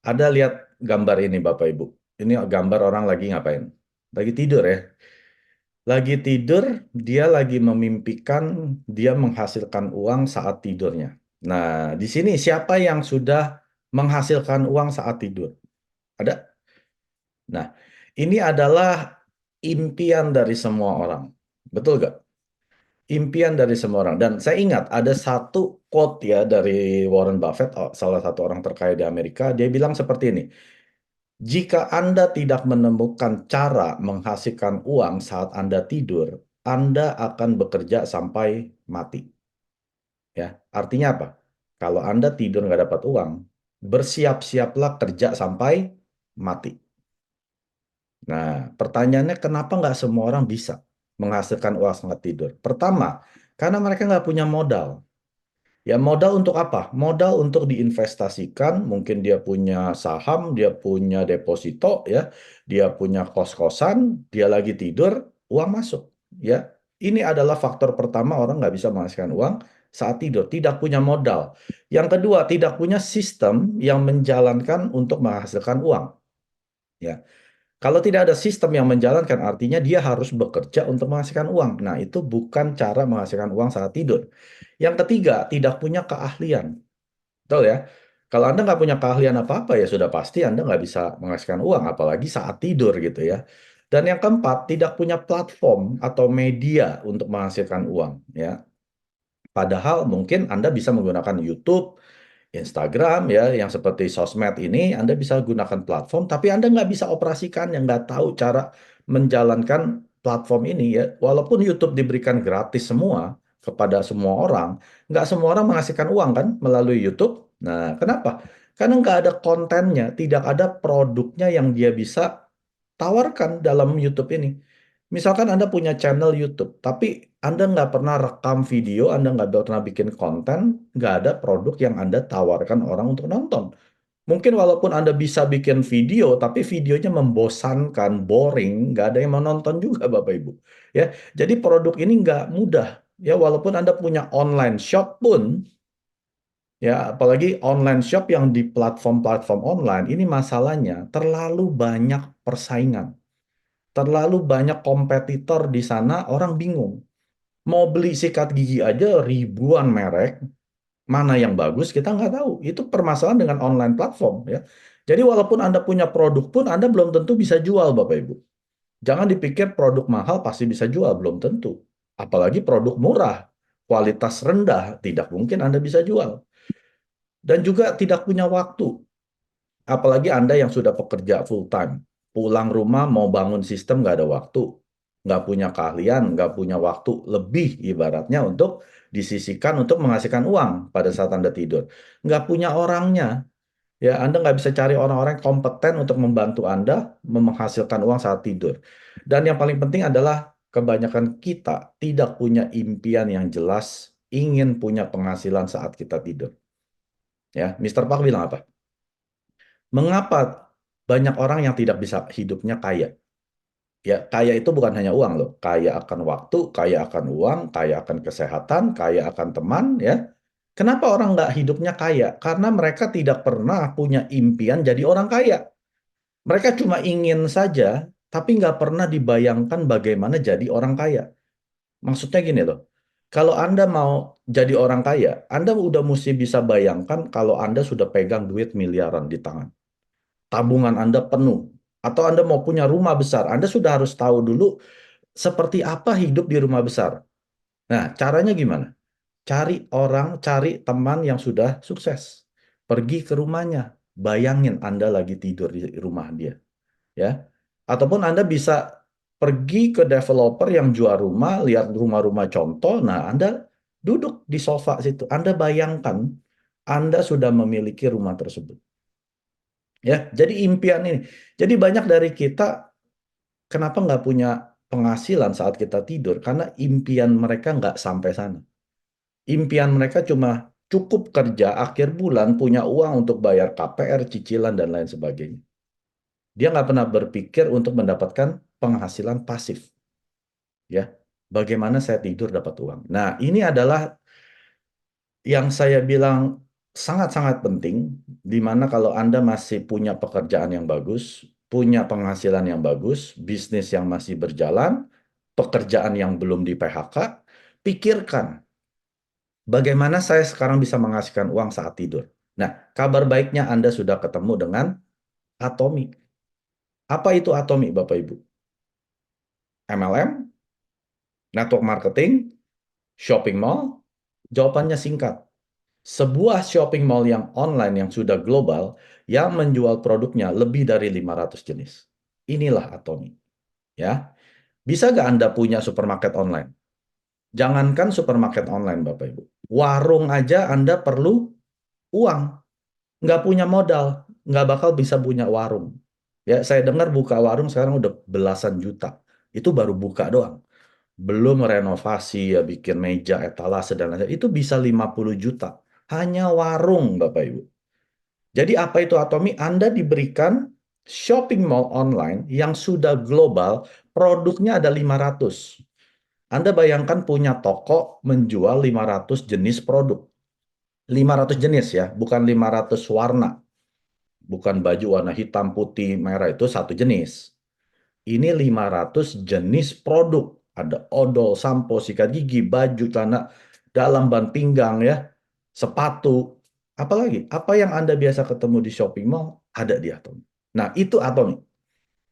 Ada lihat gambar ini Bapak Ibu. Ini gambar orang lagi ngapain? Lagi tidur ya. Lagi tidur, dia lagi memimpikan dia menghasilkan uang saat tidurnya. Nah, di sini siapa yang sudah menghasilkan uang saat tidur? Ada? Nah, ini adalah impian dari semua orang. Betul gak? Impian dari semua orang. Dan saya ingat ada satu quote ya dari Warren Buffett, salah satu orang terkaya di Amerika. Dia bilang seperti ini. Jika Anda tidak menemukan cara menghasilkan uang saat Anda tidur, Anda akan bekerja sampai mati. Ya, artinya apa? Kalau Anda tidur nggak dapat uang, bersiap-siaplah kerja sampai mati. Nah, pertanyaannya kenapa nggak semua orang bisa menghasilkan uang saat tidur? Pertama, karena mereka nggak punya modal. Ya modal untuk apa? Modal untuk diinvestasikan, mungkin dia punya saham, dia punya deposito, ya, dia punya kos-kosan, dia lagi tidur, uang masuk. Ya, ini adalah faktor pertama orang nggak bisa menghasilkan uang saat tidur, tidak punya modal. Yang kedua, tidak punya sistem yang menjalankan untuk menghasilkan uang. Ya, kalau tidak ada sistem yang menjalankan, artinya dia harus bekerja untuk menghasilkan uang. Nah, itu bukan cara menghasilkan uang saat tidur. Yang ketiga, tidak punya keahlian. Betul ya? Kalau Anda nggak punya keahlian apa-apa, ya sudah pasti Anda nggak bisa menghasilkan uang, apalagi saat tidur gitu ya. Dan yang keempat, tidak punya platform atau media untuk menghasilkan uang. Ya, padahal mungkin Anda bisa menggunakan YouTube, Instagram ya, yang seperti sosmed ini, Anda bisa gunakan platform, tapi Anda nggak bisa operasikan, yang nggak tahu cara menjalankan platform ini ya. Walaupun YouTube diberikan gratis semua kepada semua orang, nggak semua orang menghasilkan uang kan melalui YouTube. Nah, kenapa? Karena nggak ada kontennya, tidak ada produknya yang dia bisa tawarkan dalam YouTube ini. Misalkan Anda punya channel YouTube, tapi Anda nggak pernah rekam video, Anda nggak pernah bikin konten, nggak ada produk yang Anda tawarkan orang untuk nonton. Mungkin walaupun Anda bisa bikin video, tapi videonya membosankan, boring, nggak ada yang menonton juga, Bapak Ibu. Ya, jadi produk ini nggak mudah. Ya, walaupun Anda punya online shop pun, ya, apalagi online shop yang di platform-platform online, ini masalahnya terlalu banyak persaingan. Terlalu banyak kompetitor di sana, orang bingung. Mau beli sikat gigi aja ribuan merek, mana yang bagus kita nggak tahu. Itu permasalahan dengan online platform ya. Jadi walaupun Anda punya produk pun Anda belum tentu bisa jual Bapak Ibu. Jangan dipikir produk mahal pasti bisa jual, belum tentu. Apalagi produk murah, kualitas rendah, tidak mungkin Anda bisa jual. Dan juga tidak punya waktu. Apalagi Anda yang sudah pekerja full time. Pulang rumah mau bangun sistem nggak ada waktu. Nggak punya keahlian, nggak punya waktu lebih ibaratnya untuk disisihkan untuk menghasilkan uang pada saat Anda tidur. Nggak punya orangnya. Ya, Anda nggak bisa cari orang-orang yang kompeten untuk membantu Anda menghasilkan uang saat tidur. Dan yang paling penting adalah kebanyakan kita tidak punya impian yang jelas, ingin punya penghasilan saat kita tidur. Ya, Mister Park bilang apa? Mengapa banyak orang yang tidak bisa hidupnya kaya? Ya, kaya itu bukan hanya uang loh. Kaya akan waktu, kaya akan uang, kaya akan kesehatan, kaya akan teman, ya. Kenapa orang nggak hidupnya kaya? Karena mereka tidak pernah punya impian jadi orang kaya. Mereka cuma ingin saja, tapi nggak pernah dibayangkan bagaimana jadi orang kaya. Maksudnya gini loh, kalau Anda mau jadi orang kaya, Anda udah mesti bisa bayangkan kalau Anda sudah pegang duit miliaran di tangan, tabungan Anda penuh, atau Anda mau punya rumah besar, Anda sudah harus tahu dulu seperti apa hidup di rumah besar. Nah, caranya gimana? Cari orang, cari teman yang sudah sukses. Pergi ke rumahnya. Bayangin Anda lagi tidur di rumah dia, ya. Ataupun Anda bisa pergi ke developer yang jual rumah, lihat rumah-rumah contoh. Nah, Anda duduk di sofa situ. Anda bayangkan Anda sudah memiliki rumah tersebut. Ya, jadi impian ini. Jadi banyak dari kita kenapa nggak punya penghasilan saat kita tidur? Karena impian mereka nggak sampai sana. Impian mereka cuma cukup kerja akhir bulan, punya uang untuk bayar KPR, cicilan, dan lain sebagainya. Dia nggak pernah berpikir untuk mendapatkan penghasilan pasif. Ya, bagaimana saya tidur dapat uang. Nah, ini adalah yang saya bilang sangat-sangat penting, di mana kalau Anda masih punya pekerjaan yang bagus, punya penghasilan yang bagus, bisnis yang masih berjalan, pekerjaan yang belum di PHK, pikirkan bagaimana saya sekarang bisa menghasilkan uang saat tidur. Nah, kabar baiknya Anda sudah ketemu dengan Atomi. Apa itu Atomi, Bapak Ibu? MLM, network marketing, shopping mall? Jawabannya singkat. Sebuah shopping mall yang online yang sudah global yang menjual produknya lebih dari 500 jenis. Inilah Atomi, ya. Bisa nggak Anda punya supermarket online? Jangankan supermarket online, Bapak Ibu. Warung aja Anda perlu uang. Nggak punya modal, nggak bakal bisa punya warung. Ya, saya dengar buka warung sekarang udah belasan juta. Itu baru buka doang. Belum renovasi, ya bikin meja, etalase, dan lain-lain. Itu bisa 50 juta. Hanya warung, Bapak Ibu. Jadi apa itu Atomi? Anda diberikan shopping mall online yang sudah global, produknya ada 500. Anda bayangkan punya toko menjual 500 jenis produk. 500 jenis ya, bukan 500 warna. Bukan baju warna hitam, putih, merah, itu satu jenis. Ini 500 jenis produk. Ada odol, sampo, sikat gigi, baju, celana dalam, ban pinggang ya, sepatu. Apalagi, apa yang Anda biasa ketemu di shopping mall, ada di Atomi. Nah, itu Atomi.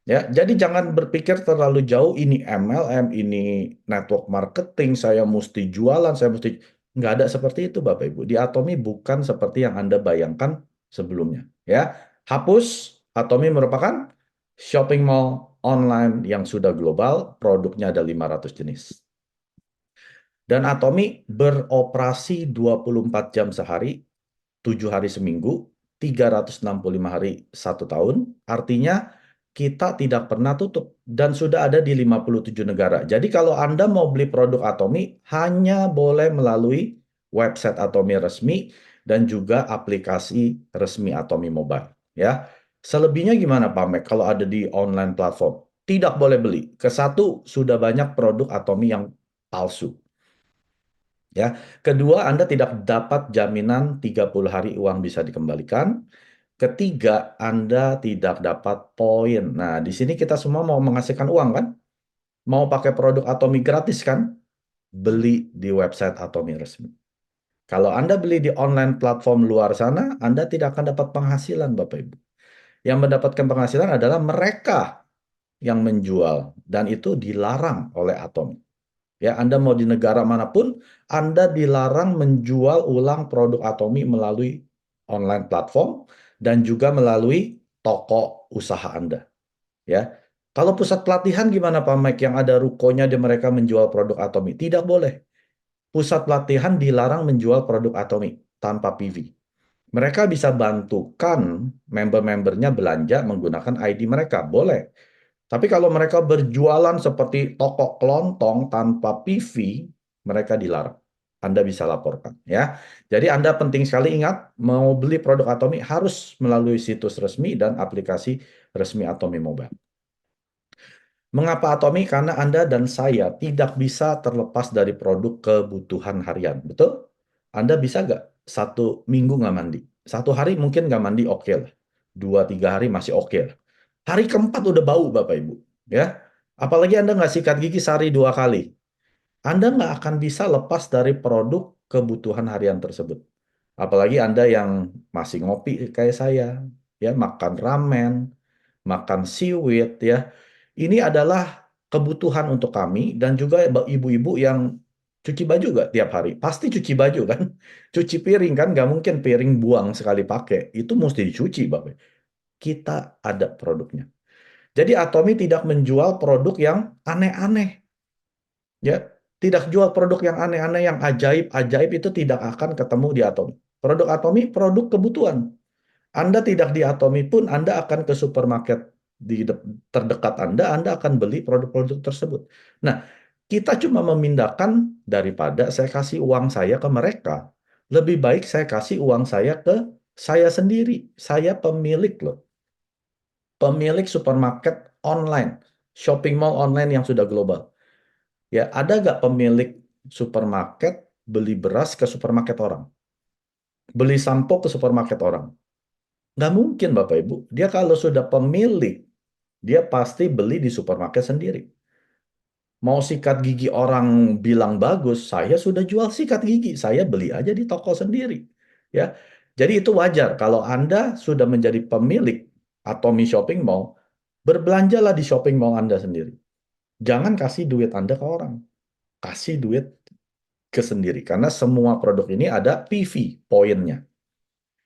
Ya, jadi jangan berpikir terlalu jauh, ini MLM, ini network marketing, saya mesti jualan, saya mesti... Nggak ada seperti itu, Bapak Ibu. Di Atomi bukan seperti yang Anda bayangkan sebelumnya. Ya, hapus, Atomi merupakan shopping mall online yang sudah global, produknya ada 500 jenis. Dan Atomi beroperasi 24 jam sehari, 7 hari seminggu, 365 hari 1 tahun. Artinya kita tidak pernah tutup dan sudah ada di 57 negara. Jadi kalau Anda mau beli produk Atomi, hanya boleh melalui website Atomi resmi dan juga aplikasi resmi Atomi Mobile. Ya, selebihnya gimana Pak Mek kalau ada di online platform? Tidak boleh beli. Kesatu, sudah banyak produk Atomi yang palsu. Ya, kedua, Anda tidak dapat jaminan 30 hari uang bisa dikembalikan. Ketiga, Anda tidak dapat poin. Nah, di sini kita semua mau menghasilkan uang kan? Mau pakai produk Atomi gratis kan? Beli di website Atomi resmi. Kalau Anda beli di online platform luar sana, Anda tidak akan dapat penghasilan, Bapak Ibu. Yang mendapatkan penghasilan adalah mereka yang menjual, dan itu dilarang oleh Atomi. Ya, Anda mau di negara manapun, Anda dilarang menjual ulang produk Atomi melalui online platform dan juga melalui toko usaha Anda. Ya, kalau pusat pelatihan gimana Pak Mike yang ada rukonya di mereka menjual produk Atomi? Tidak boleh. Pusat pelatihan dilarang menjual produk Atomi tanpa PV. Mereka bisa bantukan member-membernya belanja menggunakan ID mereka, boleh. Tapi kalau mereka berjualan seperti toko kelontong tanpa PV, mereka dilarang. Anda bisa laporkan ya. Jadi Anda penting sekali ingat, mau beli produk Atomi harus melalui situs resmi dan aplikasi resmi Atomi Mobile. Mengapa Atomi? Karena Anda dan saya tidak bisa terlepas dari produk kebutuhan harian. Betul? Anda bisa nggak 1 minggu nggak mandi? 1 hari mungkin nggak mandi, oke lah. 2, 3 hari masih oke lah. Hari keempat udah bau, Bapak Ibu. Ya, apalagi Anda nggak sikat gigi sehari 2 kali. Anda nggak akan bisa lepas dari produk kebutuhan harian tersebut. Apalagi Anda yang masih ngopi kayak saya, ya makan ramen, makan seaweed, ya. Ini adalah kebutuhan untuk kami dan juga ibu-ibu yang cuci baju nggak tiap hari? Pasti cuci baju kan? Cuci piring kan? Nggak mungkin piring buang sekali pakai. Itu mesti dicuci, Bapak. Kita ada produknya. Jadi Atomi tidak menjual produk yang aneh-aneh. Ya, tidak jual produk yang aneh-aneh, yang ajaib-ajaib itu tidak akan ketemu di Atomi. Produk Atomi, produk kebutuhan. Anda tidak di Atomi pun, Anda akan ke supermarket terdekat Anda akan beli produk-produk tersebut. Nah, kita cuma memindahkan daripada saya kasih uang saya ke mereka. Lebih baik saya kasih uang saya ke saya sendiri. Saya pemilik loh. Pemilik supermarket online. Shopping mall online yang sudah global. Ya, ada nggak pemilik supermarket beli beras ke supermarket orang? beli sampo ke supermarket orang. Nggak mungkin, Bapak Ibu. Dia kalau sudah pemilik, dia pasti beli di supermarket sendiri. Mau sikat gigi orang bilang bagus, saya sudah jual sikat gigi, saya beli aja di toko sendiri. Ya, jadi itu wajar kalau Anda sudah menjadi pemilik Atomy Shopping Mall, berbelanjalah di shopping mall Anda sendiri. Jangan kasih duit Anda ke orang, kasih duit ke sendiri, karena semua produk ini ada PV, poinnya.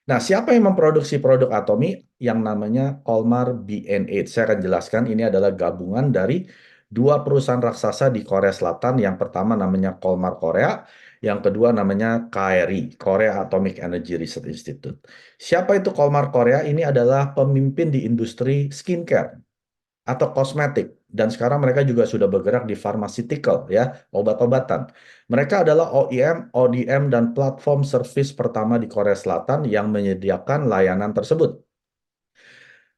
Nah, siapa yang memproduksi produk Atomy? Yang namanya Colmar B&H. Saya akan jelaskan, ini adalah gabungan dari dua perusahaan raksasa di Korea Selatan. Yang pertama namanya Colmar Korea, yang kedua namanya KRI, Korea Atomic Energy Research Institute. Siapa itu Colmar Korea? Ini adalah pemimpin di industri skincare atau kosmetik. Dan sekarang mereka juga sudah bergerak di pharmaceutical, ya, obat-obatan. Mereka adalah OEM, ODM, dan platform service pertama di Korea Selatan yang menyediakan layanan tersebut.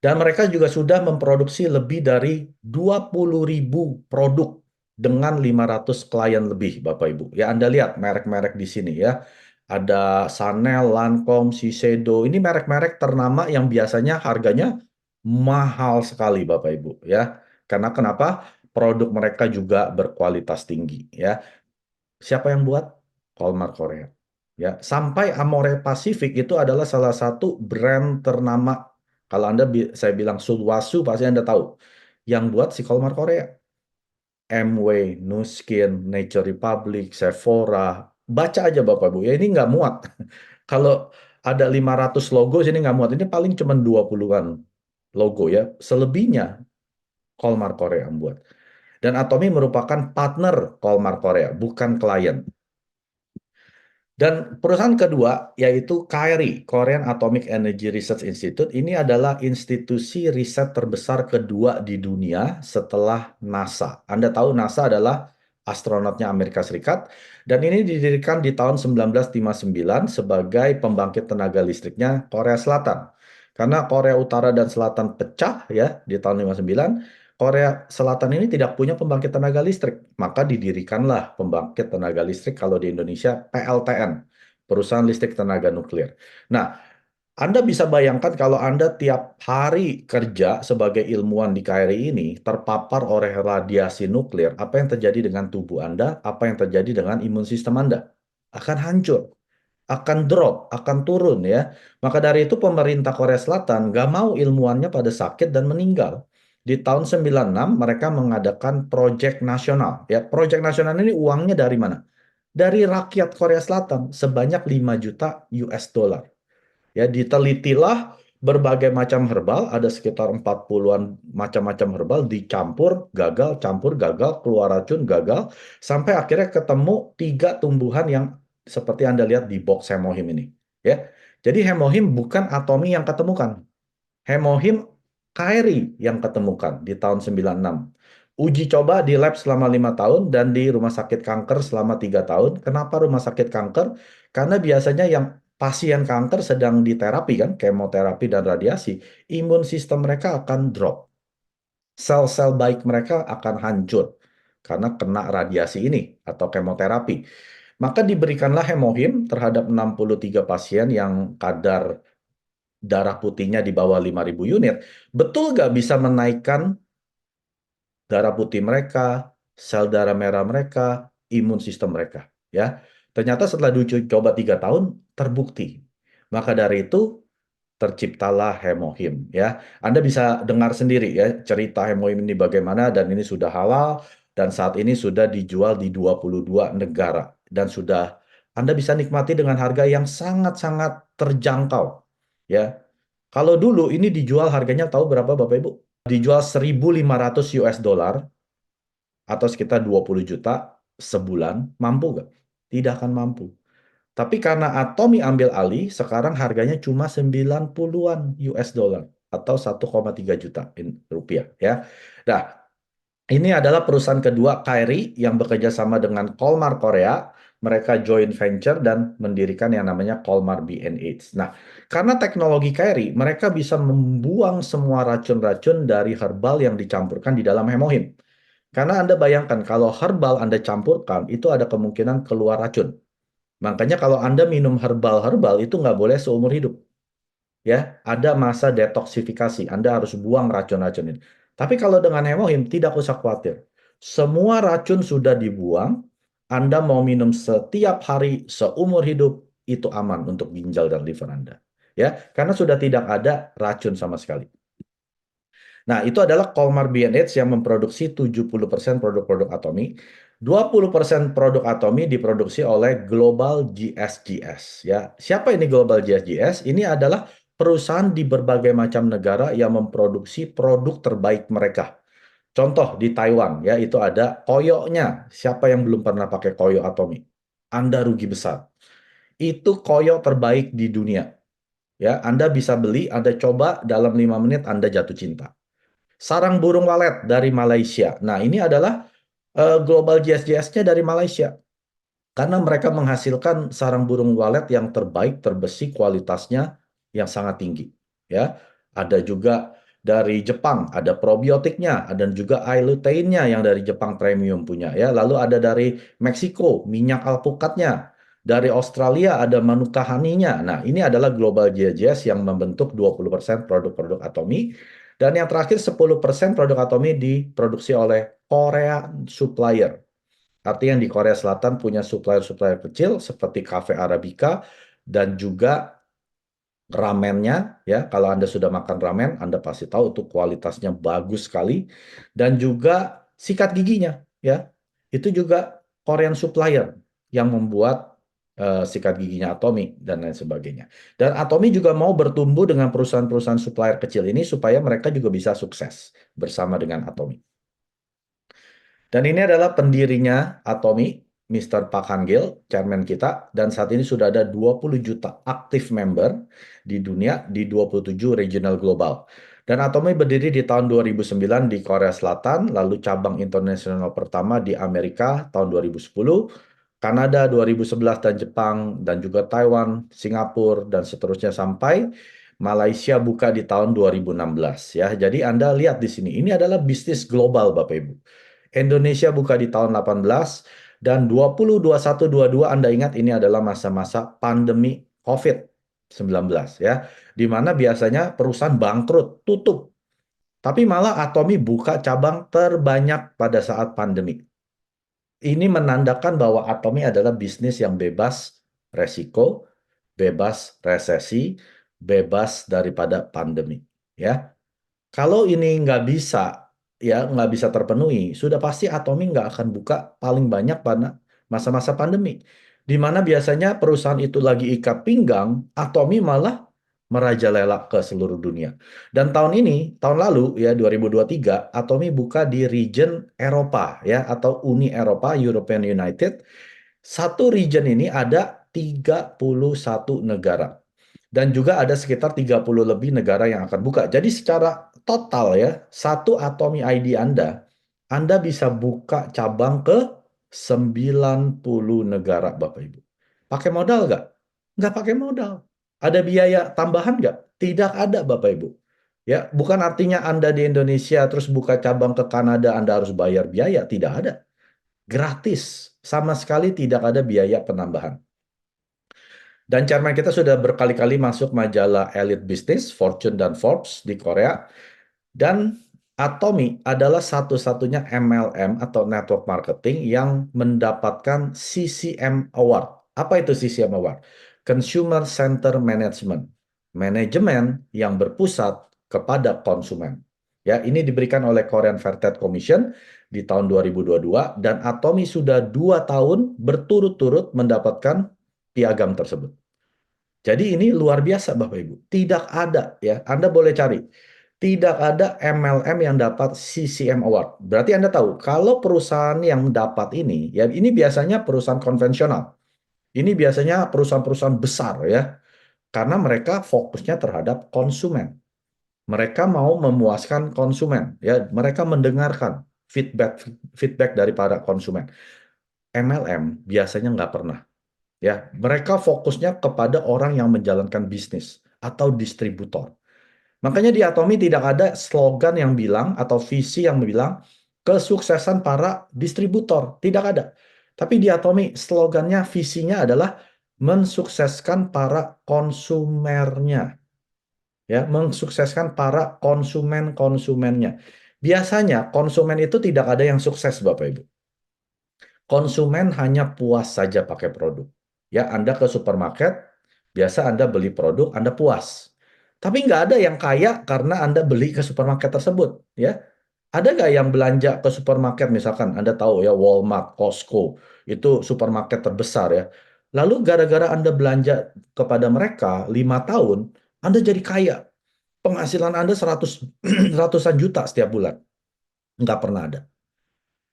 Dan mereka juga sudah memproduksi lebih dari 20.000 produk dengan 500 klien lebih, Bapak Ibu. Ya, Anda lihat merek-merek di sini ya. Ada Chanel, Lancome, Shiseido. Ini merek-merek ternama yang biasanya harganya mahal sekali, Bapak Ibu. Ya, karena kenapa? Produk mereka juga berkualitas tinggi. Ya, siapa yang buat? Colmar Korea. Ya, sampai Amore Pacific itu adalah salah satu brand ternama. Kalau Anda saya bilang Sulwasu pasti Anda tahu. Yang buat si Colmar Korea. Amway, Nu Skin, Nature Republic, Sephora. Baca aja Bapak Ibu. Ya ini nggak muat. Kalau ada 500 logo sini nggak muat. Ini paling cuma 20-an logo ya. Selebihnya Colmar Korea yang buat. Dan Atomy merupakan partner Colmar Korea, bukan klien. Dan perusahaan kedua yaitu KRI, Korean Atomic Energy Research Institute. Ini adalah institusi riset terbesar kedua di dunia setelah NASA. Anda tahu NASA adalah astronotnya Amerika Serikat dan ini didirikan di tahun 1959 sebagai pembangkit tenaga listriknya Korea Selatan. Karena Korea Utara dan Selatan pecah ya di tahun 59, Korea Selatan ini tidak punya pembangkit tenaga listrik, maka didirikanlah pembangkit tenaga listrik kalau di Indonesia PLTN, Perusahaan Listrik Tenaga Nuklir. Nah, Anda bisa bayangkan kalau Anda tiap hari kerja sebagai ilmuwan di KRI ini terpapar oleh radiasi nuklir, apa yang terjadi dengan tubuh Anda, apa yang terjadi dengan imun sistem Anda? Akan hancur, akan drop, akan turun ya. Maka dari itu pemerintah Korea Selatan nggak mau ilmuwannya pada sakit dan meninggal. Di tahun 96 mereka mengadakan proyek nasional. Ya, proyek nasional ini uangnya dari mana? Dari rakyat Korea Selatan sebanyak 5 juta US dollar. Ya, ditelitilah berbagai macam herbal, ada sekitar 40-an macam-macam herbal dicampur, gagal, campur, gagal, keluar racun, gagal, sampai akhirnya ketemu 3 tumbuhan yang seperti Anda lihat di box hemohim ini. Ya. Jadi hemohim bukan Atomy yang ketemukan. Hemohim Kairi yang ketemukan di tahun 96. Uji coba di lab selama 5 tahun dan di rumah sakit kanker selama 3 tahun. Kenapa rumah sakit kanker? Karena biasanya yang pasien kanker sedang diterapi kan, kemoterapi dan radiasi, imun sistem mereka akan drop. Sel-sel baik mereka akan hancur karena kena radiasi ini atau kemoterapi. Maka diberikanlah hemohim terhadap 63 pasien yang kadar darah putihnya di bawah 5.000 unit, betul nggak bisa menaikkan darah putih mereka, sel darah merah mereka, imun sistem mereka. Ya, ternyata setelah diuji coba 3 tahun terbukti. Maka dari itu terciptalah hemohim. Ya, Anda bisa dengar sendiri ya cerita hemohim ini bagaimana dan ini sudah halal dan saat ini sudah dijual di 22 negara dan sudah Anda bisa nikmati dengan harga yang sangat-sangat terjangkau. Ya, kalau dulu ini dijual harganya tahu berapa Bapak Ibu? Dijual 1.500 US dollar atau sekitar 20 juta sebulan, mampu nggak? Tidak akan mampu. Tapi karena Atomy ambil alih, sekarang harganya cuma 90-an US dollar atau 1,3 juta rupiah ya. Nah, ini adalah perusahaan kedua KRI yang bekerja sama dengan Colmar Korea. Mereka joint venture dan mendirikan yang namanya Colmar B&H. Nah, karena teknologi KRI, mereka bisa membuang semua racun-racun dari herbal yang dicampurkan di dalam hemohim. Karena Anda bayangkan, kalau herbal Anda campurkan, itu ada kemungkinan keluar racun. Makanya kalau Anda minum herbal-herbal itu nggak boleh seumur hidup. Ya, ada masa detoksifikasi. Anda harus buang racun-racun ini. Tapi kalau dengan hemohim, tidak usah khawatir. Semua racun sudah dibuang. Anda mau minum setiap hari seumur hidup, itu aman untuk ginjal dan liver Anda. Ya, karena sudah tidak ada racun sama sekali. Nah, itu adalah Colmar B&H yang memproduksi 70% produk-produk Atomy. 20% produk Atomy diproduksi oleh Global GSGS. Ya, siapa ini Global GSGS? Ini adalah perusahaan di berbagai macam negara yang memproduksi produk terbaik mereka. Contoh di Taiwan, ya itu ada koyoknya. Siapa yang belum pernah pakai koyok Atomy? Anda rugi besar. Itu koyok terbaik di dunia. Ya, Anda bisa beli, Anda coba dalam 5 menit Anda jatuh cinta. Sarang burung walet dari Malaysia. Nah, ini adalah global JS-JS-nya dari Malaysia. Karena mereka menghasilkan sarang burung walet yang terbaik, terbesi, kualitasnya yang sangat tinggi. Ya, ada juga dari Jepang, ada probiotiknya, dan juga iLuteinnya yang dari Jepang premium punya. Ya, lalu ada dari Meksiko, minyak alpukatnya. Dari Australia ada Manuka Honey-nya. Nah, ini adalah global JS yang membentuk 20% produk-produk Atomy. Dan yang terakhir 10% produk Atomy diproduksi oleh Korea Supplier. Artinya yang di Korea Selatan punya supplier-supplier kecil seperti Cafe Arabica dan juga ramennya ya. Kalau Anda sudah makan ramen, Anda pasti tahu itu kualitasnya bagus sekali dan juga sikat giginya ya. Itu juga Korean supplier yang membuat sikat giginya Atomy dan lain sebagainya. Dan Atomy juga mau bertumbuh dengan perusahaan-perusahaan supplier kecil ini supaya mereka juga bisa sukses bersama dengan Atomy. Dan ini adalah pendirinya Atomy, Mr. Park Han-gil, chairman kita, dan saat ini sudah ada 20 juta aktif member di dunia di 27 regional global. Dan Atomy berdiri di tahun 2009 di Korea Selatan, lalu cabang internasional pertama di Amerika tahun 2010, Kanada 2011 dan Jepang, dan juga Taiwan, Singapura, dan seterusnya sampai Malaysia buka di tahun 2016 ya. Jadi Anda lihat di sini, ini adalah bisnis global Bapak Ibu. Indonesia buka di tahun 18 dan 2021-22 Anda ingat ini adalah masa-masa pandemi COVID-19 ya. Di mana biasanya perusahaan bangkrut, tutup. Tapi malah Atomy buka cabang terbanyak pada saat pandemi. Ini menandakan bahwa Atomy adalah bisnis yang bebas resiko, bebas resesi, bebas daripada pandemi ya. Kalau ini nggak bisa, ya nggak bisa terpenuhi, sudah pasti Atomy nggak akan buka paling banyak pada masa-masa pandemi. Di mana biasanya perusahaan itu lagi ikat pinggang, Atomy malah merajalela ke seluruh dunia. Dan tahun ini, tahun lalu ya 2023, Atomy buka di region Eropa ya atau Uni Eropa, European United. Satu region ini ada 31 negara. Dan juga ada sekitar 30 lebih negara yang akan buka. Jadi secara total ya, satu Atomy ID Anda bisa buka cabang ke 90 negara Bapak Ibu. Pakai modal nggak? Nggak pakai modal. Ada biaya tambahan nggak? Tidak ada Bapak Ibu. Ya, bukan artinya Anda di Indonesia terus buka cabang ke Kanada Anda harus bayar biaya. Tidak ada. Gratis. Sama sekali tidak ada biaya penambahan. Dan chairman kita sudah berkali-kali masuk majalah Elite Business, Fortune dan Forbes di Korea. Dan Atomy adalah satu-satunya MLM atau network marketing yang mendapatkan CCM Award. Apa itu CCM Award? Consumer Center Management. Manajemen yang berpusat kepada konsumen. Ya, ini diberikan oleh Korean Fair Trade Commission di tahun 2022 dan Atomy sudah 2 tahun berturut-turut mendapatkan piagam tersebut. Jadi ini luar biasa Bapak Ibu. Tidak ada ya, Anda boleh cari. Tidak ada MLM yang dapat CCM Award. Berarti Anda tahu, kalau perusahaan yang dapat ini, ya ini biasanya perusahaan konvensional. Ini biasanya perusahaan-perusahaan besar ya, karena mereka fokusnya terhadap konsumen. Mereka mau memuaskan konsumen, ya. Mereka mendengarkan feedback feedback dari para konsumen. MLM biasanya nggak pernah. Ya, mereka fokusnya kepada orang yang menjalankan bisnis atau distributor. Makanya di Atomy tidak ada slogan yang bilang atau visi yang bilang kesuksesan para distributor, tidak ada. Tapi di Atomy slogannya, visinya adalah mensukseskan para konsumernya, ya, mensukseskan para konsumen-konsumennya. Biasanya konsumen itu tidak ada yang sukses, Bapak Ibu. Konsumen hanya puas saja pakai produk. Ya, Anda ke supermarket, biasa Anda beli produk, Anda puas. Tapi nggak ada yang kaya karena Anda beli ke supermarket tersebut. Ya, ada nggak yang belanja ke supermarket, misalkan Anda tahu ya Walmart, Costco, itu supermarket terbesar ya. Lalu gara-gara Anda belanja kepada mereka 5 tahun, Anda jadi kaya. Penghasilan Anda 100, ratusan juta setiap bulan. Nggak pernah ada.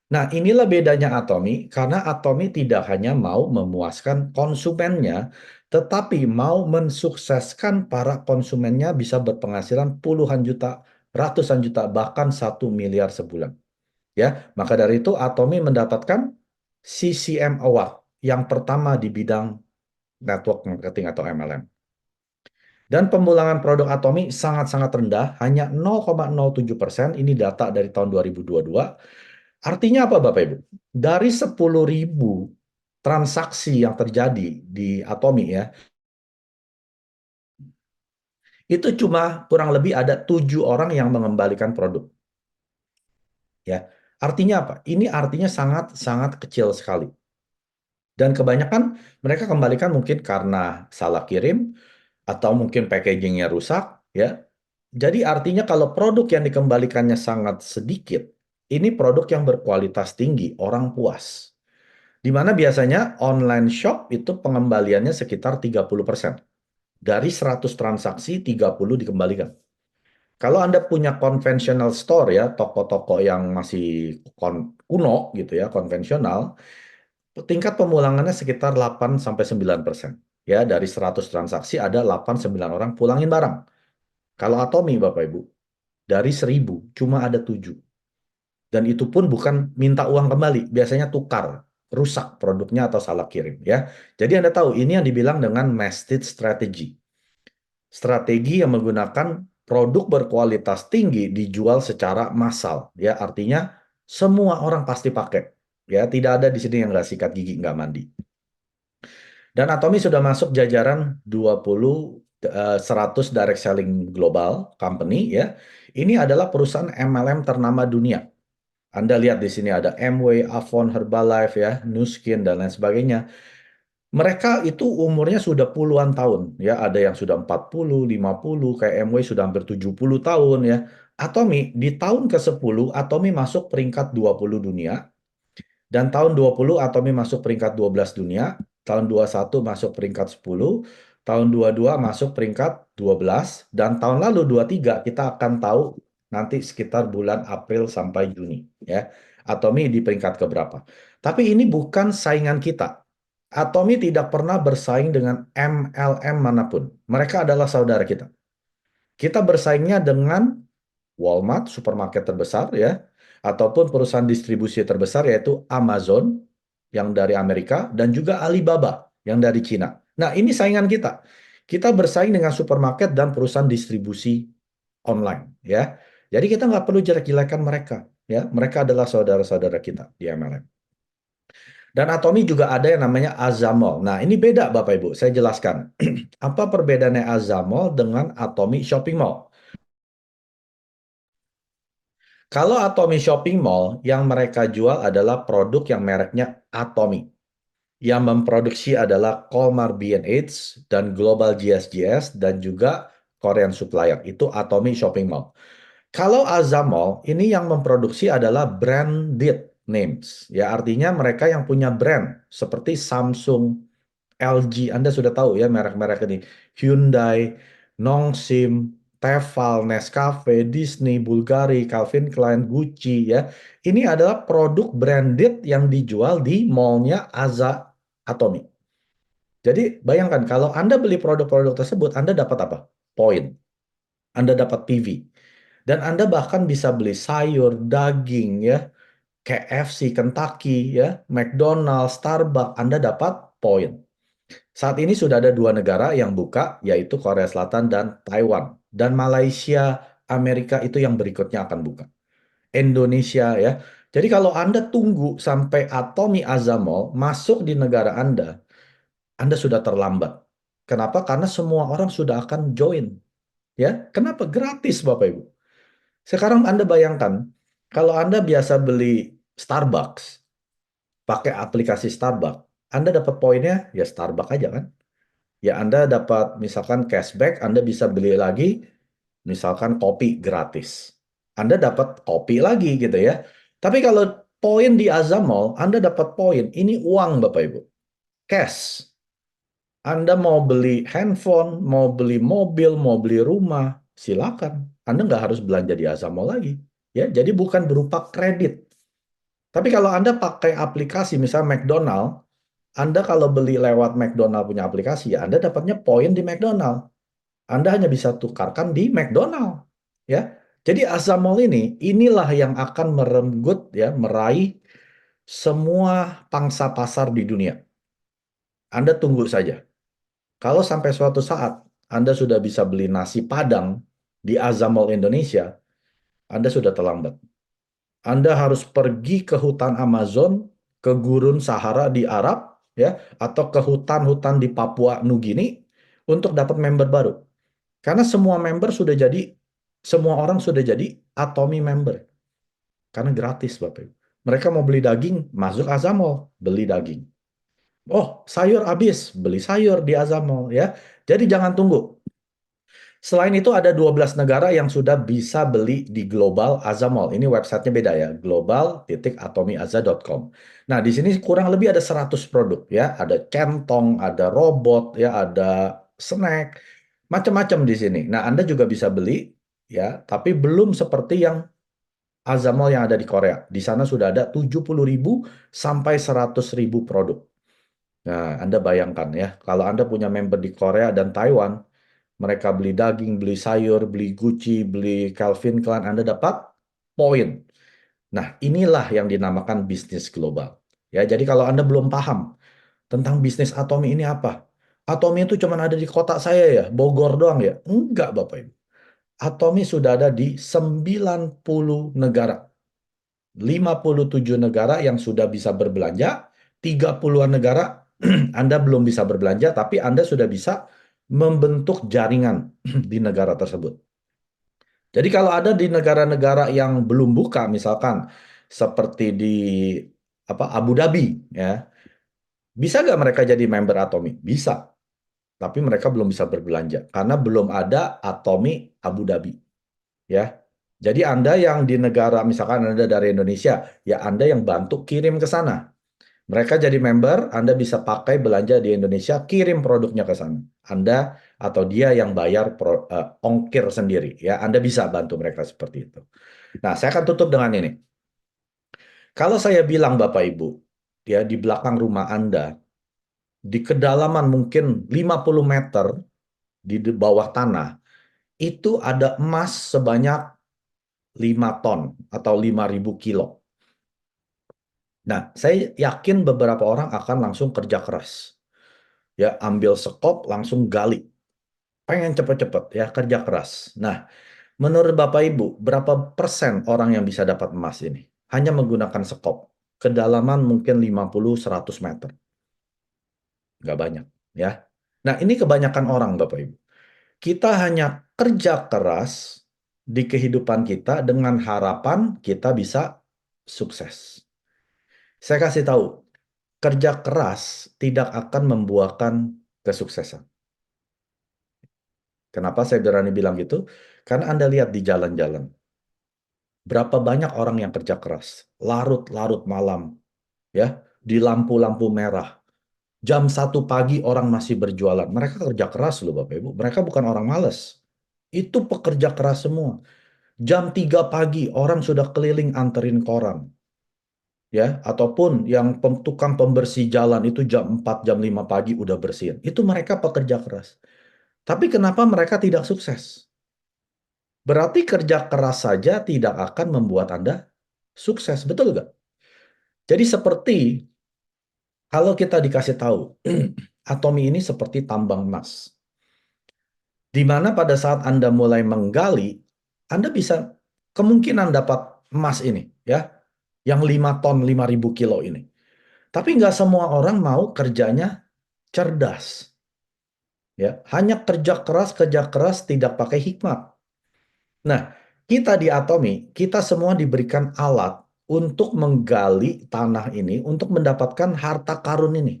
Nah, inilah bedanya Atomy, karena Atomy tidak hanya mau memuaskan konsumennya, tetapi mau mensukseskan para konsumennya bisa berpenghasilan puluhan juta, ratusan juta, bahkan 1 miliar sebulan. Ya, maka dari itu Atomy mendapatkan CCM Award yang pertama di bidang network marketing atau MLM. Dan pemulangan produk Atomy sangat-sangat rendah, hanya 0,07%. Ini data dari tahun 2022. Artinya apa Bapak Ibu? Dari 10.000 transaksi yang terjadi di Atomy ya, itu cuma kurang lebih ada 7 orang yang mengembalikan produk. Ya, artinya apa? Ini artinya sangat-sangat kecil sekali. Dan kebanyakan mereka kembalikan mungkin karena salah kirim atau mungkin packagingnya rusak, ya. Jadi artinya kalau produk yang dikembalikannya sangat sedikit, ini produk yang berkualitas tinggi, orang puas. Di mana biasanya online shop itu pengembaliannya sekitar 30%. Dari 100 transaksi, 30 dikembalikan. Kalau Anda punya conventional store ya, toko-toko yang masih kuno gitu ya, konvensional, tingkat pemulangannya sekitar 8-9%. Ya, dari 100 transaksi ada 8-9 orang pulangin barang. Kalau Atomy Bapak Ibu, dari 1.000 cuma ada 7. Dan itu pun bukan minta uang kembali, biasanya tukar, rusak produknya atau salah kirim ya. Jadi Anda tahu ini yang dibilang dengan masted strategy. Strategi yang menggunakan produk berkualitas tinggi dijual secara massal ya, artinya semua orang pasti pakai. Ya, tidak ada di sini yang nggak sikat gigi, nggak mandi. Dan Atomy sudah masuk jajaran 20 100 direct selling global company ya. Ini adalah perusahaan MLM ternama dunia. Anda lihat di sini ada Amway, Avon, Herbalife ya, Nu Skin dan lain sebagainya. Mereka itu umurnya sudah puluhan tahun ya, ada yang sudah 40, 50, kayak Amway sudah hampir 70 tahun ya. Atomy di tahun ke-10 Atomy masuk peringkat 20 dunia. Dan tahun 20 Atomy masuk peringkat 12 dunia, tahun 21 masuk peringkat 10, tahun 22 masuk peringkat 12, dan tahun lalu 23 kita akan tahu nanti sekitar bulan April sampai Juni ya. Atomy di peringkat keberapa. Tapi ini bukan saingan kita. Atomy tidak pernah bersaing dengan MLM manapun. Mereka adalah saudara kita. Kita bersaingnya dengan Walmart, supermarket terbesar ya, ataupun perusahaan distribusi terbesar yaitu Amazon yang dari Amerika dan juga Alibaba yang dari Cina. Nah, ini saingan kita. Kita bersaing dengan supermarket dan perusahaan distribusi online ya. Jadi kita nggak perlu jelek-jelekan mereka ya. Mereka adalah saudara-saudara kita di MLM. Dan Atomy juga ada yang namanya Azamol. Nah, ini beda Bapak Ibu. Saya jelaskan. Apa perbedaannya Azamol dengan Atomy Shopping Mall? Kalau Atomy Shopping Mall, yang mereka jual adalah produk yang mereknya Atomy. Yang memproduksi adalah Colmar B&H dan Global GSGS dan juga Korean Supplier. Itu Atomy Shopping Mall. Kalau Azam Mall, ini yang memproduksi adalah branded names. Ya, artinya mereka yang punya brand seperti Samsung, LG, Anda sudah tahu ya merek-merek ini. Hyundai, Nongshim, Tefal, Nescafe, Disney, Bulgari, Calvin Klein, Gucci ya. Ini adalah produk branded yang dijual di mallnya Aza Atomy. Jadi bayangkan kalau Anda beli produk-produk tersebut, Anda dapat apa? Poin. Anda dapat PV. Dan Anda bahkan bisa beli sayur, daging ya, KFC, Kentucky ya, McDonald's, Starbucks, Anda dapat poin. Saat ini sudah ada 2 negara yang buka, yaitu Korea Selatan dan Taiwan. Dan Malaysia, Amerika itu yang berikutnya akan buka. Indonesia ya. Jadi kalau Anda tunggu sampai Atomy Azamol masuk di negara Anda, Anda sudah terlambat. Kenapa? Karena semua orang sudah akan join. Ya, kenapa? Gratis, Bapak Ibu. Sekarang Anda bayangkan, kalau Anda biasa beli Starbucks, pakai aplikasi Starbucks, Anda dapat poinnya, ya Starbucks aja kan? Ya Anda dapat misalkan cashback, Anda bisa beli lagi, misalkan kopi gratis. Anda dapat kopi lagi gitu ya. Tapi kalau poin di Azamol, Anda dapat poin, ini uang Bapak Ibu, cash. Anda mau beli handphone, mau beli mobil, mau beli rumah, silakan. Anda nggak harus belanja di Azamol lagi. Ya, jadi bukan berupa kredit. Tapi kalau Anda pakai aplikasi, misalnya McDonald, Anda kalau beli lewat McDonald punya aplikasi, ya Anda dapatnya poin di McDonald. Anda hanya bisa tukarkan di McDonald. Ya, jadi Azamol inilah yang akan merenggut, ya, meraih semua pangsa pasar di dunia. Anda tunggu saja. Kalau sampai suatu saat Anda sudah bisa beli nasi Padang di Azamol Indonesia, Anda sudah terlambat. Anda harus pergi ke hutan Amazon, ke gurun Sahara di Arab, ya, atau ke hutan-hutan di Papua Nugini untuk dapat member baru. Karena semua orang sudah jadi Atomi member. Karena gratis, Bapak Ibu. Mereka mau beli daging, masuk Azamol, beli daging. Oh, sayur habis, beli sayur di Azamol ya. Jadi jangan tunggu. Selain itu ada 12 negara yang sudah bisa beli di Global Azamol. Ini websitenya beda ya, global.atomiaza.com. Nah, di sini kurang lebih ada 100 produk ya. Ada centong, ada robot, ya, ada snack, macam-macam di sini. Nah, Anda juga bisa beli ya, tapi belum seperti yang Azamol yang ada di Korea. Di sana sudah ada 70.000 sampai 100.000 produk. Nah, Anda bayangkan ya, kalau Anda punya member di Korea dan Taiwan, mereka beli daging, beli sayur, beli Gucci, beli Calvin Klein, Anda dapat poin. Nah, inilah yang dinamakan bisnis global. Ya, jadi kalau Anda belum paham tentang bisnis Atomi ini apa? Atomi itu cuma ada di kota saya ya, Bogor doang ya? Enggak, Bapak Ibu. Atomi sudah ada di 90 negara. 57 negara yang sudah bisa berbelanja, 30-an negara Anda belum bisa berbelanja, tapi Anda sudah bisa membentuk jaringan di negara tersebut. Jadi kalau ada di negara-negara yang belum buka, misalkan seperti di Abu Dhabi, ya, bisa nggak mereka jadi member Atomi? Bisa, tapi mereka belum bisa berbelanja karena belum ada Atomi Abu Dhabi, ya. Jadi Anda yang di negara, misalkan Anda dari Indonesia, ya Anda yang bantu kirim ke sana. Mereka jadi member, Anda bisa pakai belanja di Indonesia, kirim produknya ke sana. Anda atau dia yang bayar ongkir sendiri, ya. Anda bisa bantu mereka seperti itu. Nah, saya akan tutup dengan ini. Kalau saya bilang Bapak Ibu, ya di belakang rumah Anda, di kedalaman mungkin 50 meter di bawah tanah, itu ada emas sebanyak 5 ton atau 5.000 kilo. Nah, saya yakin beberapa orang akan langsung kerja keras. Ya, ambil sekop, langsung gali. Pengen cepet-cepet, ya, kerja keras. Nah, menurut Bapak Ibu, berapa persen orang yang bisa dapat emas ini? Hanya menggunakan sekop. Kedalaman mungkin 50-100 meter. Nggak banyak, ya. Nah, ini kebanyakan orang, Bapak Ibu. Kita hanya kerja keras di kehidupan kita dengan harapan kita bisa sukses. Saya kasih tahu, kerja keras tidak akan membuahkan kesuksesan. Kenapa saya berani bilang gitu? Karena Anda lihat di jalan-jalan. Berapa banyak orang yang kerja keras, larut-larut malam, ya, di lampu-lampu merah. Jam 1 pagi orang masih berjualan. Mereka kerja keras loh Bapak Ibu. Mereka bukan orang malas. Itu pekerja keras semua. Jam 3 pagi orang sudah keliling anterin koran. Ya, ataupun yang tukang pembersih jalan itu jam 4, jam 5 pagi udah bersihin. Itu mereka pekerja keras. Tapi kenapa mereka tidak sukses? Berarti kerja keras saja tidak akan membuat Anda sukses, betul nggak? Jadi seperti kalau kita dikasih tahu, Atomi ini seperti tambang emas. Di mana pada saat Anda mulai menggali, Anda bisa kemungkinan dapat emas ini, ya, yang 5 ton, 5.000 kilo ini. Tapi nggak semua orang mau kerjanya cerdas. Ya, hanya kerja keras, tidak pakai hikmat. Nah, kita di Atomi, kita semua diberikan alat untuk menggali tanah ini, untuk mendapatkan harta karun ini.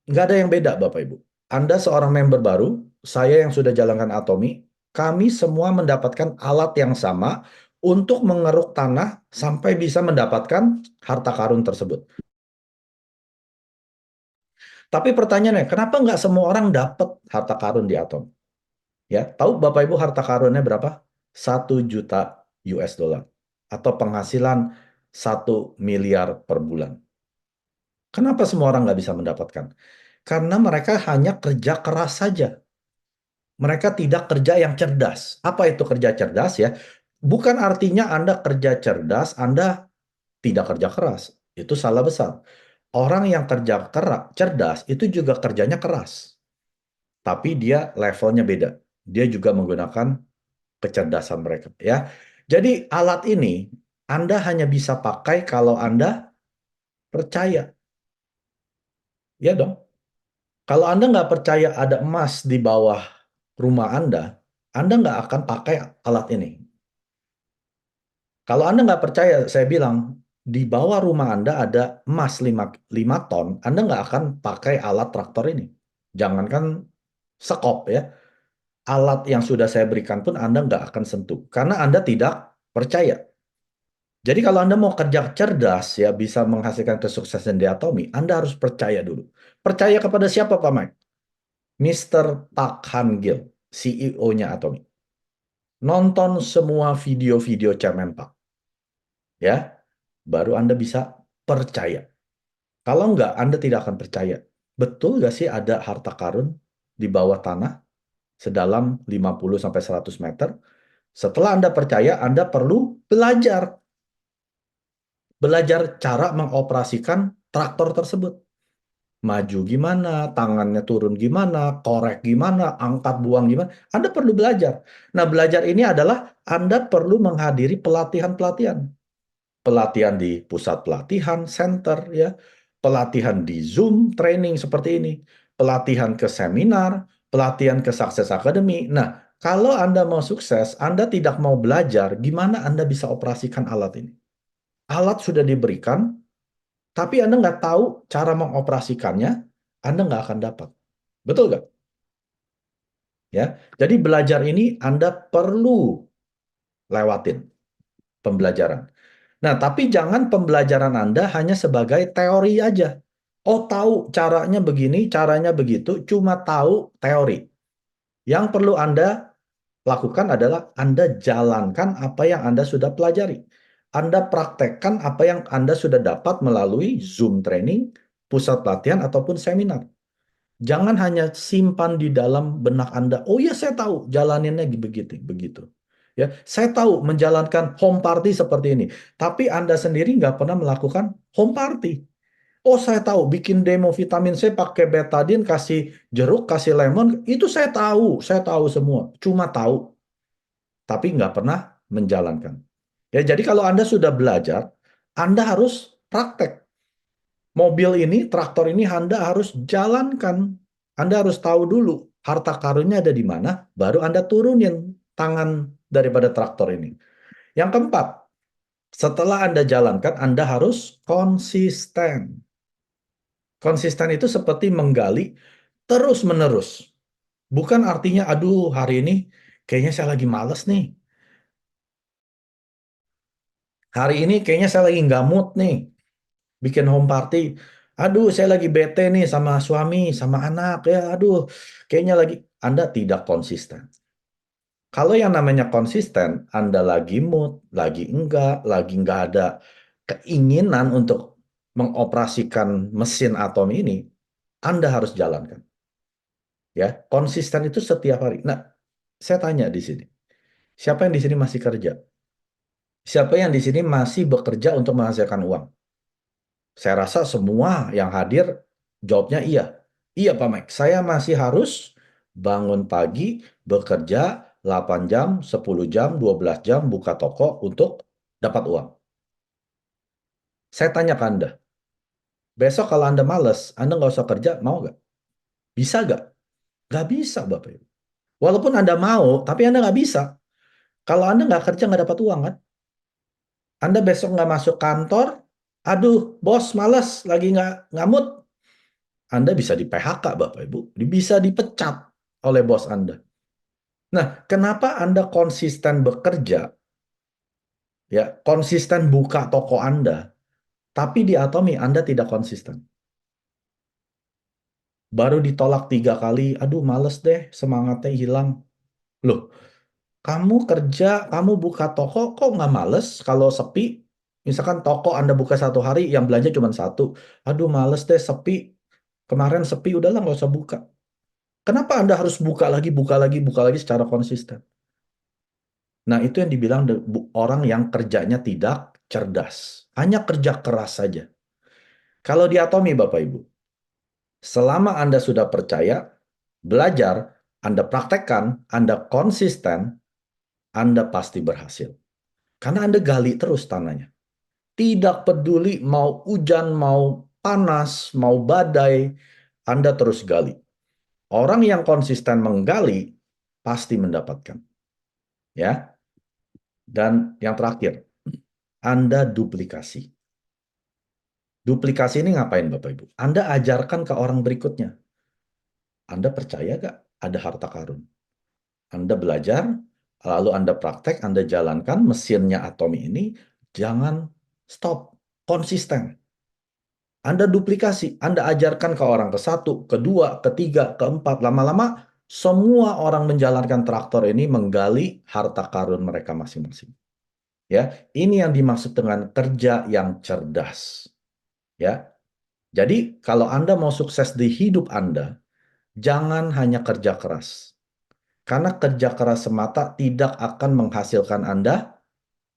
Nggak ada yang beda, Bapak Ibu. Anda seorang member baru, saya yang sudah jalankan Atomi, kami semua mendapatkan alat yang sama untuk mengeruk tanah sampai bisa mendapatkan harta karun tersebut. Tapi pertanyaannya, kenapa nggak semua orang dapat harta karun di Atom? Ya, tahu Bapak Ibu harta karunnya berapa? 1 juta US dollar atau penghasilan 1 miliar per bulan. Kenapa semua orang nggak bisa mendapatkan? Karena mereka hanya kerja keras saja. Mereka tidak kerja yang cerdas. Apa itu kerja cerdas ya? Bukan artinya Anda kerja cerdas, Anda tidak kerja keras. Itu salah besar. Orang yang kerja keras, cerdas itu juga kerjanya keras. Tapi dia levelnya beda. Dia juga menggunakan kecerdasan mereka ya. Jadi alat ini Anda hanya bisa pakai kalau Anda percaya. Ya dong. Kalau Anda nggak percaya ada emas di bawah rumah Anda nggak akan pakai alat ini. Kalau Anda nggak percaya, saya bilang, di bawah rumah Anda ada emas 5 ton, Anda nggak akan pakai alat traktor ini. Jangankan sekop ya. Alat yang sudah saya berikan pun Anda nggak akan sentuh. Karena Anda tidak percaya. Jadi kalau Anda mau kerja cerdas, ya bisa menghasilkan kesuksesan di Atomi, Anda harus percaya dulu. Percaya kepada siapa, Pak Mike? Mr. Park Han Gil, CEO-nya Atomi. Nonton semua video-video Chairman Park. Ya, baru Anda bisa percaya. Kalau enggak, Anda tidak akan percaya. Betul nggak sih ada harta karun di bawah tanah sedalam 50 sampai 100 meter? Setelah Anda percaya, Anda perlu belajar. Belajar cara mengoperasikan traktor tersebut. Maju gimana, tangannya turun gimana, korek gimana, angkat buang gimana. Anda perlu belajar. Nah, belajar ini adalah Anda perlu menghadiri pelatihan-pelatihan. Pelatihan di pusat pelatihan, center, ya. Pelatihan di Zoom, training seperti ini. Pelatihan ke seminar, pelatihan ke Success Academy. Nah, kalau Anda mau sukses, Anda tidak mau belajar, gimana Anda bisa operasikan alat ini? Alat sudah diberikan, tapi Anda nggak tahu cara mengoperasikannya, Anda nggak akan dapat. Betul nggak? Ya, jadi belajar ini Anda perlu lewatin pembelajaran. Nah, tapi jangan pembelajaran Anda hanya sebagai teori aja. Oh, tahu caranya begini, caranya begitu, cuma tahu teori. Yang perlu Anda lakukan adalah Anda jalankan apa yang Anda sudah pelajari. Anda praktekkan apa yang Anda sudah dapat melalui Zoom training, pusat pelatihan, ataupun seminar. Jangan hanya simpan di dalam benak Anda. Oh ya, saya tahu jalaninnya begitu, begitu. Ya, saya tahu menjalankan home party seperti ini. Tapi Anda sendiri nggak pernah melakukan home party. Oh, saya tahu bikin demo vitamin C pakai betadine, kasih jeruk, kasih lemon. Itu saya tahu semua. Cuma tahu, tapi nggak pernah menjalankan. Ya, jadi kalau Anda sudah belajar, Anda harus praktek. Mobil ini, traktor ini Anda harus jalankan. Anda harus tahu dulu harta karunnya ada di mana, baru Anda turunin tangan daripada traktor ini. Yang keempat, setelah Anda jalankan, Anda harus konsisten. Konsisten itu seperti menggali terus-menerus. Bukan artinya, aduh hari ini kayaknya saya lagi males nih. Hari ini kayaknya saya lagi nggak mood nih. Bikin home party. Aduh, saya lagi bete nih sama suami, sama anak. Ya, aduh, kayaknya lagi Anda tidak konsisten. Kalau yang namanya konsisten, Anda lagi mood, lagi nggak ada keinginan untuk mengoperasikan mesin atom ini, Anda harus jalankan. Ya, konsisten itu setiap hari. Nah, saya tanya di sini, siapa yang di sini masih kerja? Siapa yang di sini masih bekerja untuk menghasilkan uang? Saya rasa semua yang hadir jawabnya iya. Iya Pak Mike, saya masih harus bangun pagi, bekerja 8 jam, 10 jam, 12 jam, buka toko untuk dapat uang. Saya tanya ke Anda, Besok kalau Anda males, Anda nggak usah kerja, mau nggak? Bisa nggak? Nggak bisa, Bapak Ibu. Walaupun Anda mau, tapi Anda nggak bisa. Kalau Anda nggak kerja, nggak dapat uang kan? Anda besok nggak masuk kantor, aduh, bos males, lagi nggak mood. Anda bisa di PHK, Bapak Ibu. Bisa dipecat oleh bos Anda. Nah, kenapa Anda konsisten bekerja, ya, konsisten buka toko Anda, tapi di Atomi Anda tidak konsisten? Baru ditolak 3 kali, aduh males deh, semangatnya hilang. Loh, kamu kerja, kamu buka toko, kok nggak males kalau sepi? Misalkan toko Anda buka 1 hari, yang belanja cuma satu. Aduh, males deh, sepi. Kemarin sepi, udahlah nggak usah buka. Kenapa Anda harus buka lagi, buka lagi, buka lagi secara konsisten? Nah, itu yang dibilang orang yang kerjanya tidak cerdas. Hanya kerja keras saja. Kalau di Atomi, Bapak Ibu, selama Anda sudah percaya, belajar, Anda praktekkan, Anda konsisten, Anda pasti berhasil. Karena Anda gali terus tanahnya. Tidak peduli mau hujan, mau panas, mau badai, Anda terus gali. Orang yang konsisten menggali pasti mendapatkan. Ya. Dan yang terakhir, Anda duplikasi. Duplikasi ini ngapain Bapak Ibu? Anda ajarkan ke orang berikutnya. Anda percaya gak ada harta karun? Anda belajar, lalu Anda praktek, Anda jalankan mesinnya Atomi ini, jangan stop, konsisten. Anda duplikasi, Anda ajarkan ke orang ke-1, kedua, ketiga, keempat, lama-lama semua orang menjalankan traktor ini menggali harta karun mereka masing-masing. Ya, ini yang dimaksud dengan kerja yang cerdas. Ya, jadi kalau Anda mau sukses di hidup Anda, jangan hanya kerja keras. Karena kerja keras semata tidak akan menghasilkan Anda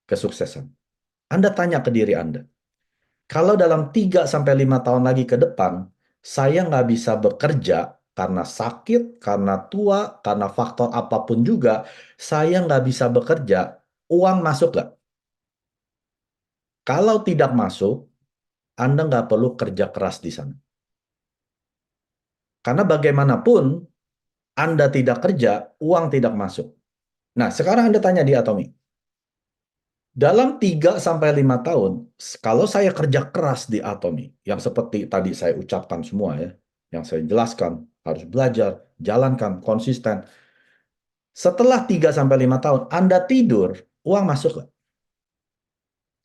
kesuksesan. Anda tanya ke diri Anda, kalau dalam 3 sampai 5 tahun lagi ke depan, saya nggak bisa bekerja karena sakit, karena tua, karena faktor apapun juga, saya nggak bisa bekerja, uang masuk nggak? Kalau tidak masuk, Anda nggak perlu kerja keras di sana. Karena bagaimanapun, Anda tidak kerja, uang tidak masuk. Nah, sekarang Anda tanya di Atomi. Dalam 3 sampai 5 tahun, kalau saya kerja keras di Atomi, yang seperti tadi saya ucapkan semua ya, yang saya jelaskan, harus belajar, jalankan, konsisten. Setelah 3 sampai 5 tahun, Anda tidur, uang masuk nggak?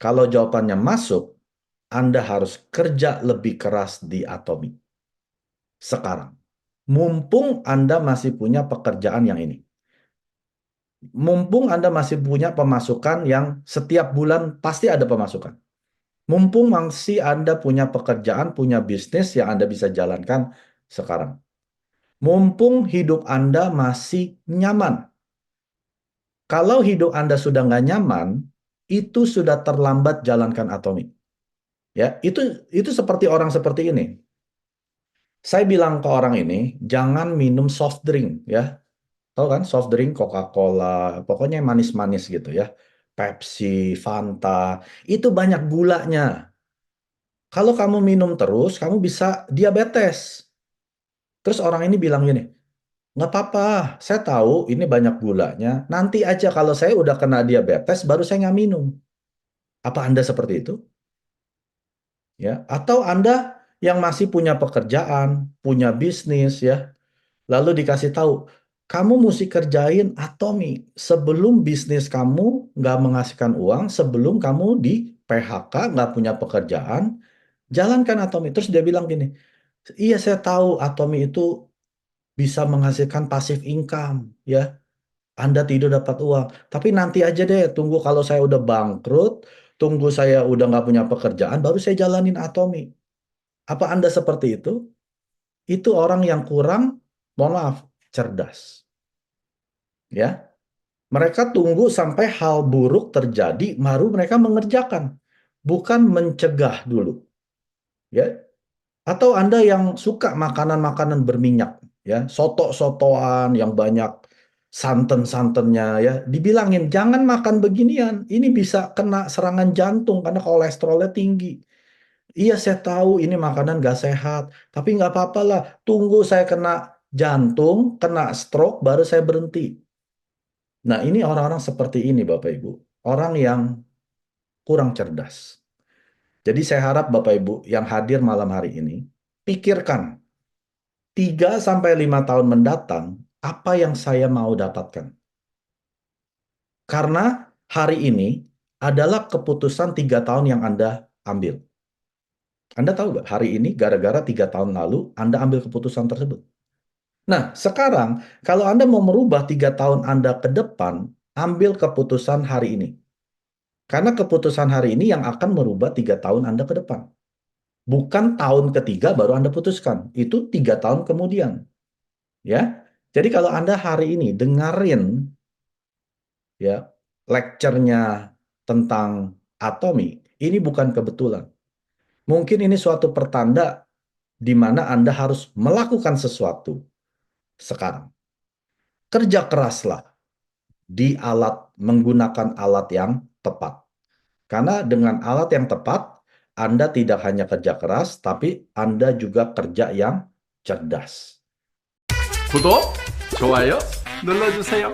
Kalau jawabannya masuk, Anda harus kerja lebih keras di Atomi. Sekarang. Mumpung Anda masih punya pekerjaan yang ini. Mumpung Anda masih punya pemasukan yang setiap bulan pasti ada pemasukan. Mumpung masih Anda punya pekerjaan, punya bisnis yang Anda bisa jalankan sekarang. Mumpung hidup Anda masih nyaman. Kalau hidup Anda sudah nggak nyaman, itu sudah terlambat jalankan Atomi. Ya, itu seperti orang seperti ini. Saya bilang ke orang ini, jangan minum soft drink, ya. Tahu kan, soft drink, Coca-Cola, pokoknya yang manis-manis gitu ya. Pepsi, Fanta, itu banyak gulanya. Kalau kamu minum terus, kamu bisa diabetes. Terus orang ini bilang gini, nggak apa-apa, saya tahu ini banyak gulanya. Nanti aja kalau saya udah kena diabetes, baru saya nggak minum. Apa Anda seperti itu? Ya, atau Anda yang masih punya pekerjaan, punya bisnis, ya, lalu dikasih tahu, kamu mesti kerjain Atomi sebelum bisnis kamu nggak menghasilkan uang, sebelum kamu di PHK, nggak punya pekerjaan, jalankan Atomi. Terus dia bilang gini, iya saya tahu Atomi itu bisa menghasilkan pasif income, ya. Anda tidur dapat uang. Tapi nanti aja deh, tunggu kalau saya udah bangkrut, tunggu saya udah nggak punya pekerjaan, baru saya jalanin Atomi. Apa Anda seperti itu? Itu orang yang kurang, mohon maaf, cerdas. Ya, mereka tunggu sampai hal buruk terjadi, baru mereka mengerjakan, bukan mencegah dulu. Ya, atau Anda yang suka makanan-makanan berminyak, ya, soto-sotoan yang banyak santan-santannya, ya, dibilangin jangan makan beginian, ini bisa kena serangan jantung karena kolesterolnya tinggi. Iya, saya tahu ini makanan nggak sehat, tapi nggak apa-apa lah. Tunggu saya kena jantung, kena stroke, baru saya berhenti. Nah, ini orang-orang seperti ini, Bapak Ibu. Orang yang kurang cerdas. Jadi saya harap Bapak Ibu yang hadir malam hari ini, pikirkan 3 sampai 5 tahun mendatang, apa yang saya mau dapatkan. Karena hari ini adalah keputusan 3 tahun yang Anda ambil. Anda tahu nggak, hari ini gara-gara 3 tahun lalu Anda ambil keputusan tersebut. Nah, sekarang kalau Anda mau merubah 3 tahun Anda ke depan, ambil keputusan hari ini. Karena keputusan hari ini yang akan merubah 3 tahun Anda ke depan. Bukan tahun ketiga baru Anda putuskan. Itu 3 tahun kemudian. Ya. Jadi kalau Anda hari ini dengerin ya lecture-nya tentang atomi, ini bukan kebetulan. Mungkin ini suatu pertanda di mana Anda harus melakukan sesuatu sekarang. Kerja keraslah di alat menggunakan alat yang tepat. Karena dengan alat yang tepat, Anda tidak hanya kerja keras, tapi Anda juga kerja yang cerdas. 구독, 좋아요 눌러주세요.